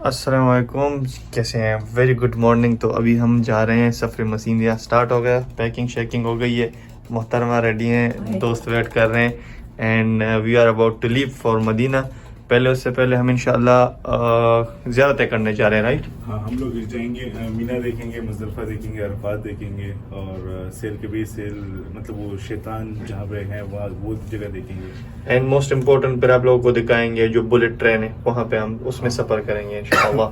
अस्सलाम वालेकुम, कैसे हैं? Very good morning. तो अभी हम जा रहे हैं, सफ़र मसीनिया स्टार्ट हो गया, पैकिंग शैकिंग हो गई है, मोहतरमा रेडी हैं, दोस्त वेट कर रहे हैं and we are about to leave for Medina. पहले उससे पहले हम इंशाल्लाह ज़ियारतें करने जा रहे हैं, राइट? हाँ, हम लोग जाएंगे, मीना देखेंगे, मुज़दलिफ़ा देखेंगे, अरफात देखेंगे और सेल के बीच सेल मतलब वो शैतान जहाँ पे है वहाँ वो जगह देखेंगे। एंड मोस्ट इम्पोर्टेंट फिर आप लोगों को दिखाएंगे जो बुलेट ट्रेन है, वहाँ पे हम उसमें सफ़र करेंगे इंशाल्लाह।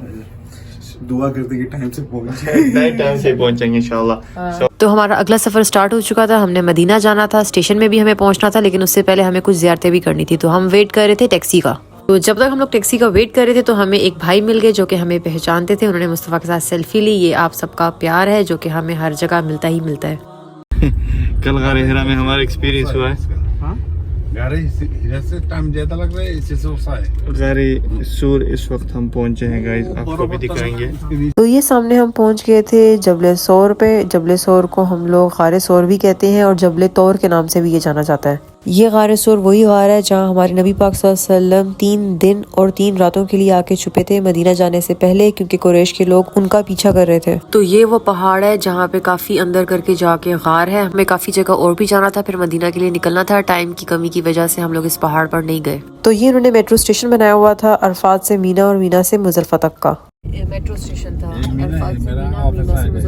दुआ करते कि टाइम से पहुँचे टाइम से पहुँचेंगे इंशाल्लाह। तो हमारा अगला सफ़र स्टार्ट हो चुका था। हमने मदीना जाना था, स्टेशन में भी हमें पहुंचना था, लेकिन उससे पहले हमें कुछ ज़ियारतें भी करनी थी। तो हम वेट कर रहे थे टैक्सी का। तो जब तक हम लोग टैक्सी का वेट कर रहे थे तो हमें एक भाई मिल गए जो कि हमें पहचानते थे। उन्होंने मुस्तफ़ा के साथ सेल्फी ली। ये आप सबका प्यार है जो कि हमें हर जगह मिलता ही मिलता है। कल गारे हिरा में हमारा एक्सपीरियंस हुआ है। गारे हिरा से टाइम ज़्यादा लग रहा है, इससे सोचा है गारे सूर इस वक्त हम पहुंचे हैं गाइस, आपको भी दिखाएंगे। तो ये सामने हम पहुंच गए थे जबले सौर पे। जबले सौर को हम लोग गारे सौर भी कहते हैं और जबले तौर के नाम से भी ये जाना जाता है। ये गारे सौर वही गार है जहाँ हमारे नबी पाक सल्लल्लाहु अलैहि वसल्लम 3 दिन और 3 रातों के लिए आके छुपे थे मदीना जाने से पहले, क्योंकि कुरैश के लोग उनका पीछा कर रहे थे। तो ये वो पहाड़ है जहाँ पे काफी अंदर करके जाके गार है। हमें काफी जगह और भी जाना था, फिर मदीना के लिए निकलना था। टाइम की कमी की वजह से हम लोग इस पहाड़ पर नहीं गए। तो ये उन्होंने मेट्रो स्टेशन बनाया हुआ था अरफात से मीना और मीना से मुज़दलिफ़ा तक का मेट्रो स्टेशन था।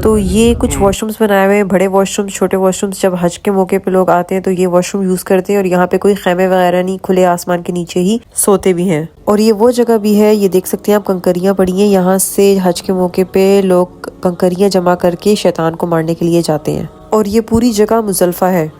तो ये कुछ वॉशरूम्स बनाए हुए हैं, बड़े वॉशरूम्स, छोटे वॉशरूम्स। जब हज के मौके पे लोग आते हैं तो ये वॉशरूम यूज करते हैं और यहाँ पे कोई खैमे वगैरह नहीं, खुले आसमान के नीचे ही सोते भी हैं। और ये वो जगह भी है, ये देख सकते हैं आप, कंकरियां पड़ी हैं। यहाँ से हज के मौके पे लोग कंकरियां जमा करके शैतान को मारने के लिए जाते हैं। और ये पूरी जगह मुज़दलिफ़ा है।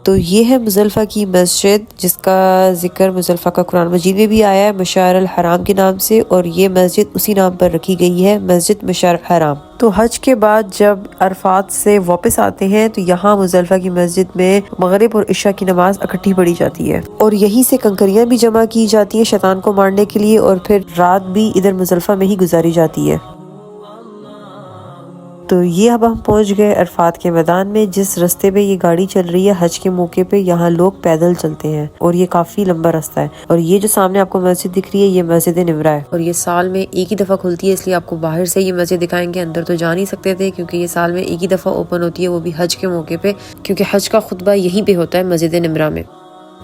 तो ये है मुज़दलिफ़ा की मस्जिद, जिसका जिक्र मुज़दलिफ़ा का कुरान मजीद में भी आया है मशार अल हराम के नाम से, और ये मस्जिद उसी नाम पर रखी गई है, मस्जिद मशार अल हराम। तो हज के बाद जब अरफात से वापस आते हैं तो यहाँ मुज़दलिफ़ा की मस्जिद में मगरिब और इशा की नमाज इकट्ठी पढ़ी जाती है और यहीं से कंकरियाँ भी जमा की जाती हैं शैतान को मारने के लिए, और फिर रात भी इधर मुज़दलिफ़ा में ही गुजारी जाती है। तो ये अब हम पहुंच गए अरफात के मैदान में। जिस रास्ते पे ये गाड़ी चल रही है हज के मौके पे, यहाँ लोग पैदल चलते हैं और ये काफी लंबा रास्ता है। और ये जो सामने आपको मस्जिद दिख रही है ये मस्जिद निमरा है और ये साल में एक ही दफा खुलती है, इसलिए आपको बाहर से ये मस्जिद दिखाएंगे। अंदर तो जा नहीं सकते थे क्योंकि ये साल में एक ही दफा ओपन होती है, वो भी हज के मौके पे, क्योंकि हज का खुतबा यहीं पे होता है मस्जिद निमरा में।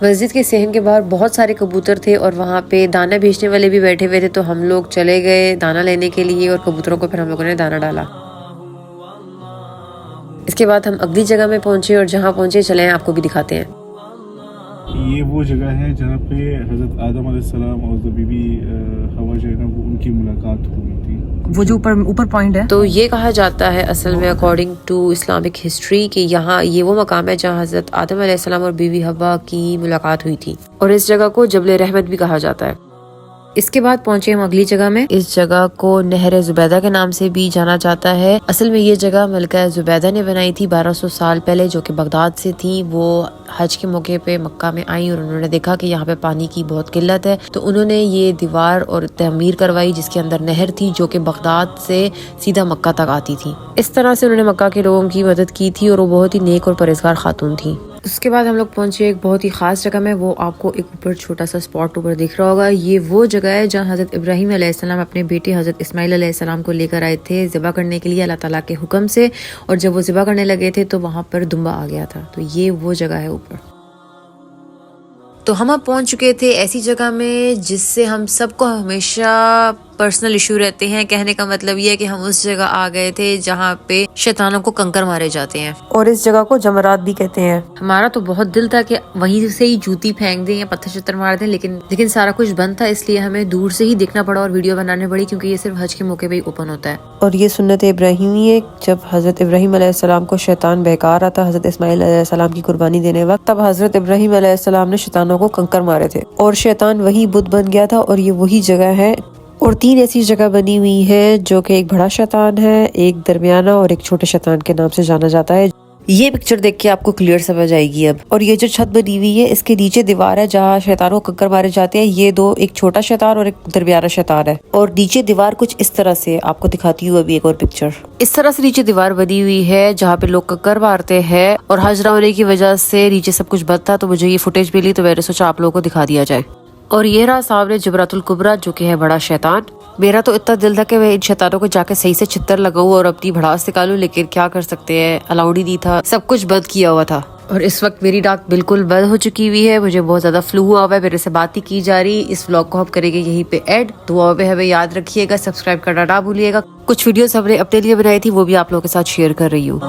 मस्जिद के सहन के बाहर बहुत सारे कबूतर थे और वहाँ पे दाना बेचने वाले भी बैठे हुए थे। तो हम लोग चले गए दाना लेने के लिए और कबूतरों को फिर हम लोगों ने दाना डाला। इसके बाद हम अगली जगह में पहुंचे और जहाँ पहुंचे चले हैं आपको भी दिखाते हैं। ये वो जगह है जहाँ पे हज़रत आदम अलैहिस्सलाम और बीबी हवा जो है ना वो उनकी मुलाकात हुई थी, वो जो ऊपर पॉइंट है। तो ये कहा जाता है असल में अकॉर्डिंग टू इस्लामिक हिस्ट्री कि यहाँ ये वो मकाम है जहाँ हज़रत आदम अलैहिस्सलाम और बीबी हवा की मुलाकात हुई थी, और इस जगह को जबल रहमत भी कहा जाता है। इसके बाद पहुंचे हम अगली जगह में। इस जगह को नहर जुबैदा के नाम से भी जाना जाता है। असल में ये जगह मलका जुबैदा ने बनाई थी 1200 साल पहले, जो कि बगदाद से थी। वो हज के मौके पे मक्का में आई और उन्होंने देखा कि यहाँ पे पानी की बहुत किल्लत है, तो उन्होंने ये दीवार और तमीर करवाई जिसके अंदर नहर थी जो कि बगदाद से सीधा मक्का तक आती थी। इस तरह से उन्होंने मक्का के लोगों की मदद की थी और वो बहुत ही नेक और परहेजगार खातून थी। उसके बाद हम लोग पहुंचे एक बहुत ही खास जगह में। वो आपको एक ऊपर छोटा सा स्पॉट ऊपर दिख रहा होगा। ये वो जगह है जहाँ हज़रत इब्राहीम अलैहिस्सलाम अपने बेटे हज़रत इस्माइल अलैहिस्सलाम को लेकर आए थे ज़िबा करने के लिए अल्लाह ताला के हुक्म से, और जब वो ज़िबा करने लगे थे तो वहाँ पर दुम्बा आ गया था। तो ये वो जगह है ऊपर। तो हम अब पहुंच चुके थे ऐसी जगह में जिससे हम सबको हमेशा पर्सनल इशू रहते हैं। कहने का मतलब ये है कि हम उस जगह आ गए थे जहाँ पे शैतानों को कंकर मारे जाते हैं, और इस जगह को जमरात भी कहते हैं। हमारा तो बहुत दिल था कि वहीं से ही जूती फेंक दें या पत्थर शत्थर मार दें, लेकिन सारा कुछ बंद था, इसलिए हमें दूर से ही देखना पड़ा और वीडियो बनानी पड़ी, क्योंकि ये सिर्फ हज के मौके पे ही ओपन होता है। और ये सुन्नत इब्राहिमी है। जब हजरत इब्राहिम अलैहिस्सलाम को शैतान बहका रहा था हजरत इस्माइल अलैहिस्सलाम की कुर्बानी देने वक्त, तब हजरत इब्राहिम अलैहिस्सलाम ने शैतानों को कंकर मारे थे और शैतान वही बुत बन गया था। और ये वही जगह है। और 3 ऐसी जगह बनी हुई है जो कि एक बड़ा शैतान है, एक दरमियाना और एक छोटे शैतान के नाम से जाना जाता है। ये पिक्चर देख के आपको क्लियर समझ आएगी अब। और ये जो छत बनी हुई है इसके नीचे दीवार है जहाँ शैतानों को कंकर मारे जाते हैं। ये 2, एक छोटा शैतान और एक दरमियाना शैतान है। और नीचे दीवार कुछ इस तरह से, आपको दिखाती हूँ अभी एक और पिक्चर। इस तरह से नीचे दीवार बनी हुई है जहाँ पे लोग कंकर मारते हैं, और हज ना होने की वजह से नीचे सब कुछ बंद था, तो मुझे ये फुटेज मिली तो मैंने सोचा आप लोगों को दिखा दिया जाए। और ये रहा सामने जबरातुल कुबरा, जो कि है बड़ा शैतान। मेरा तो इतना दिल था कि मैं इन शैतानों को जाके सही से छितर लगाऊं और अपनी भड़ास निकालूं, लेकिन क्या कर सकते हैं, अलाउड ही नहीं था, सब कुछ बंद किया हुआ था। और इस वक्त मेरी नाक बिल्कुल बंद हो चुकी हुई है, मुझे बहुत ज्यादा फ्लू हुआ हुआ है, मेरे से बात ही की जा रही। इस व्लॉग को हम करेंगे यहीं पे एड। दुआ में हमें याद रखिएगा, सब्सक्राइब करना ना भूलिएगा। कुछ वीडियोस हमने अपने लिए बनाई थी, वो भी आप लोगों के साथ शेयर कर रही हूँ।